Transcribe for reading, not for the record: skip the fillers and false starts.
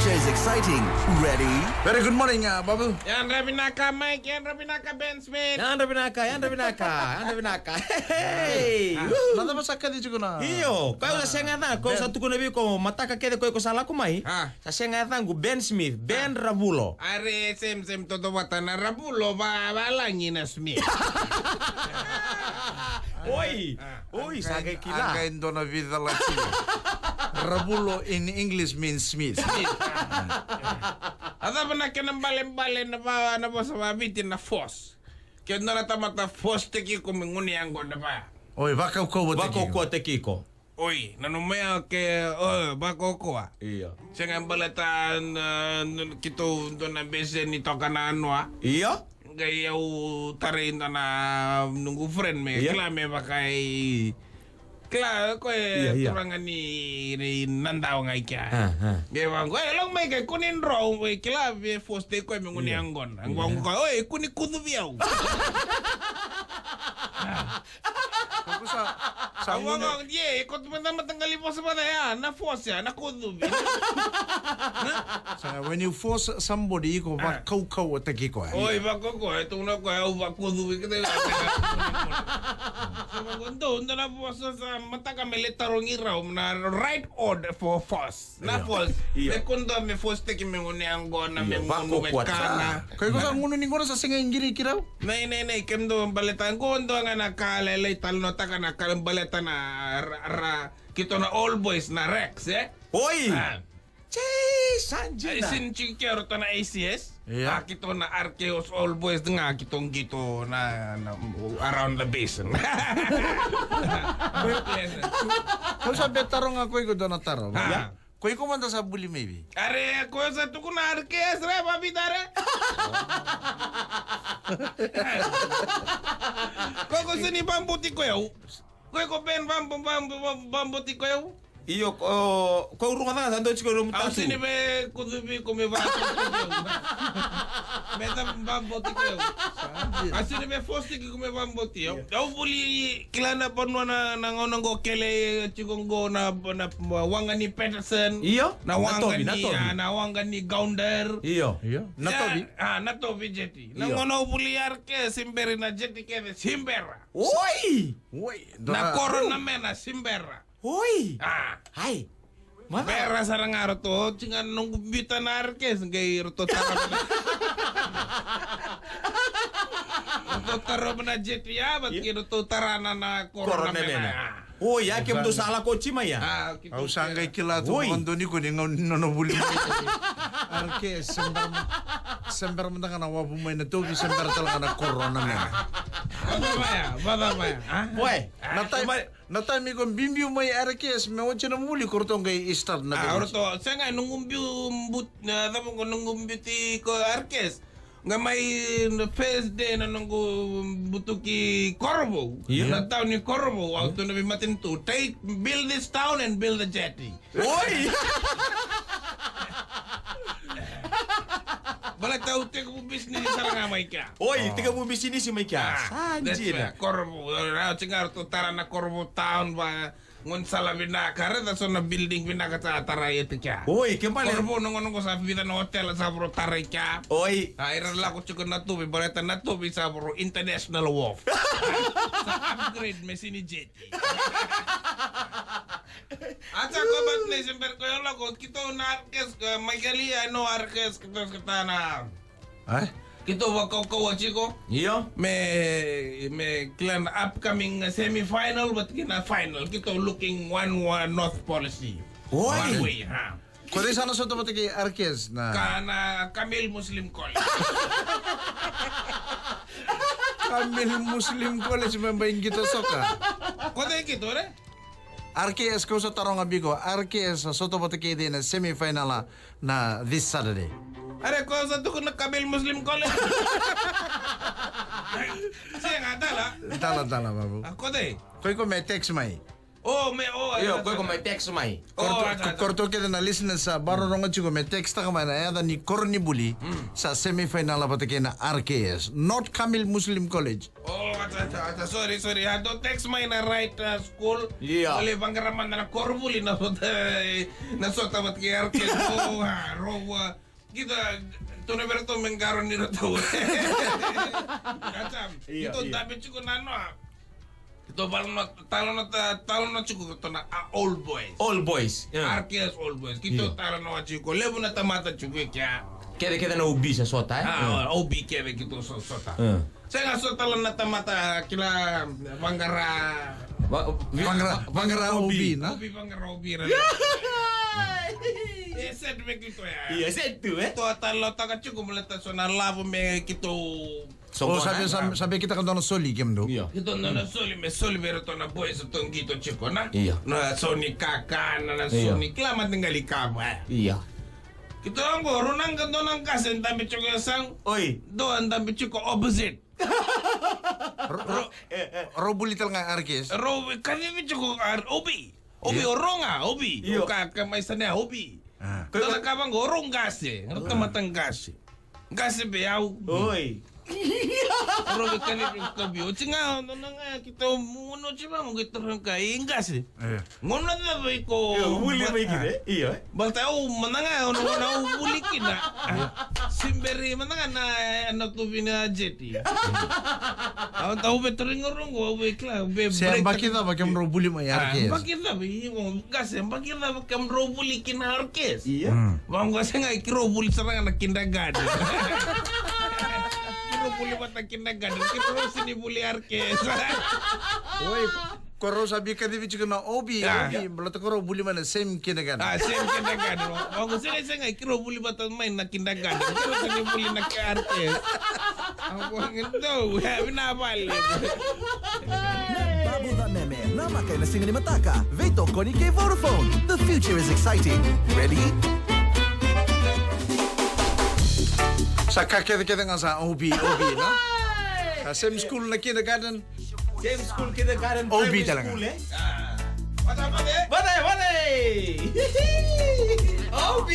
future is exciting. Ready? Very good morning, Babu. Yan Rabinaka Mike, yan Rabinaka Ben Smith. Yan Rabinaka. Hey. Nada ba sakka di chukuna? Iyo, kau sa sengatang, kau satu kuna bi ko mataka kede ko salah kumai. Sa sengatang gu Ben Smith, Ben Rabulo. Are sem todo watana Rabulo balangin na Smith. Oi, sagai kila. Angka in dona vida latina. Rabulo in English means Smith. Ada ba na kanang balen na ba sa mabitin na force. Kaya na natamata force teki ko minguni ang gonda ba. Oi, baka ko teki ko. Oi, nanumaya ke bako ko. Iya. Siya nga balatan kito doon na bese ni Tokananwa. Iya. Gaya tarin na nunggu friend me. Kila me bakay Kla ko turangan ni nandaw nga ikya. Gaya ko long may kay kunin raw we kila be foste ko me nguni angon. Ang wang ko oy kuni kudu biyaw. Sa wang ye ko matanggali po sa ya na force ya na kudu bi. So when you force somebody ko ba kau teki ko. Oy bako ko ito na ko ba kudu bi kita. Segundo, na po sa mata ka militarong iraw na right order for force. Na force. Segundo, may force teki me nguni ang gona me ngunu kana. Kaya ko sa ngunu ni sa singa ingiri kiraw? Nay, kendo balitan ko ndo nga nakalelay talno ta ka nakalbaleta na kito na all boys na Rex, Oi! Sanjina. Isin chinkero to na ACS. Yeah. Kito na Archeos all boys nga kitong gito na around the basin. Kau sa betaro nga ko doon na taro. Kau ko man sa bully maybe. Are ko sa to kuna Archeos re babidare. Ko sini bambuti ko yaw. Ko ben bambuti ko yaw. Iyo ko rumah tangga sando chiko rumah tangga. Sini be kudubi ko me vato. Meta bamboti ko. Asini be fosti ko me bamboti. Au buli klana ponwa na ngono go kele chigongo na wangani Peterson. Iyo. Na wangani Gounder. Iyo. Natobi. Natobi jeti. Na ngono buli arke simberi na jeti kede simbera. Oi. Na corona mena simbera. Oi. Hai. Mana? Pera sarang arato, cingan nunggu bita narkes gay roto taro. Roto taro menajet ya, bat kiro to tarana na corona mena. Oh ya, kem tu salah koci maya. Au sangai kila tu mondo ni ko ni nono buli. Arke sembar mentang na wabu mai na to sembar tal na corona mena. Baba maya. Boy, Natai mi kon bimbiu mai RKS me wacha na muli kortong kay start na. Orto, saya nga nungumbiu but na tamo ko nungumbiu ko RKS. Nga may first day na nunggu butuki Corvo. Na town ni Corvo, auto na bimatin to build this town and build a jetty. Oi! Bala tahu tiga bubis ni sarang amai kya. Oi, tiga bubis ini si mai kya. Sanjir. Corvo, cingar tu tarana Corvo town ba ngon sala binaka reda sona building binaka ta tarai itu kya. Oi, kembali. Corvo nongon sa vida no hotel sa bro tarai kya. Oi. Aira la ko chukon na tubi baleta na tubi sa bro international wharf. Sa upgrade mesini jet. Acha ko bat ne semper ko yo lago kito na arkes Michaeli ano arkes kita na. Kito wako chico. Iyo. Me clan upcoming semi-final but kina final. Kito looking one north policy. One way, Kode sana soto matiki arkes na. Kana Kamil Muslim College. Kamil Muslim College membaing kita soka. Kode kito re? RKS ko sa tarong abigo, RKS soto matiki din na semi-final na this Saturday. Are ko sa to na Kamil Muslim College. Siya nga dala. Dala babu. Ako de. Koy ko may text mai. Yo, kau mai text mai. Korto kita na listeners sa baro ronga chico me text ka mana ya ni korni buli sa semifinal apa na RKS not Kamil Muslim College. Sorry. Don't text my na right school. Oleh bangaraman na korbuli na sota mat ke RKS. Rowa kita tu na berto menggaron ni rato. Kacam. Itu tapi cukup nano. Ito talon na chuko to na old boys. Old boys. RKS old boys. Kito talon na chuko. Levo na tamata chuko kya. Keda na ubi sa sota ubi keda kito sota. Saya nga sota lang na tamata kila Bangara ubi na. Ubi bangara ubi ra. Said me kito ya. Iya, said tu To talo taka chuko mulata so na lavo me kito. So sabi kita kan doon soli game do. Iya. Ito na soli vero to na boys to ngito chiko na. Iya. Na Sony kaka na Sony klamat ningali kamo. Iya. Ito ang goro nang gando ng kasen dami chiko sang. Oi. Doan dami chiko opposite. Robulital nga RKS. Kami chiko obi. Obi oronga obi. Kaka may sana obi. Kaya kabang gorong gase. Ano tamatang gase. Gase beyaw. Oi. Pero kanit kabyo tinga no nga kita muno chiba mo gitu ran kay ingas ngono na ba ko uli ba ikide iyo balta mananga ono na ulikin na simberi mananga na ano to bina jeti aw tao betring ngorong go we kla be break bakita ba kam robuli mo RKS bakita ba mo gas bakita ba kam robuli kin RKS iya bang gas nga ikirobuli sarang na kindergarten Buli mata kindergarten kita sini buli RKS. Oi, koro sabi ka di bicho na obi, belata koro buli mana same kindergarten. Same kindergarten. Ako sila nga kiro buli mata main na kindergarten. Kiro sini buli na RKS. Ako ngito, binabali. Babu da meme, namakay na singa ni Mataka. Veto ko ni kay Vodafone. The future is exciting. Ready? Sa kakeda nga sa OB, no? Sa same school na kindergarten. Same school kindergarten. OB talaga. What's up, buddy? Buddy! OB!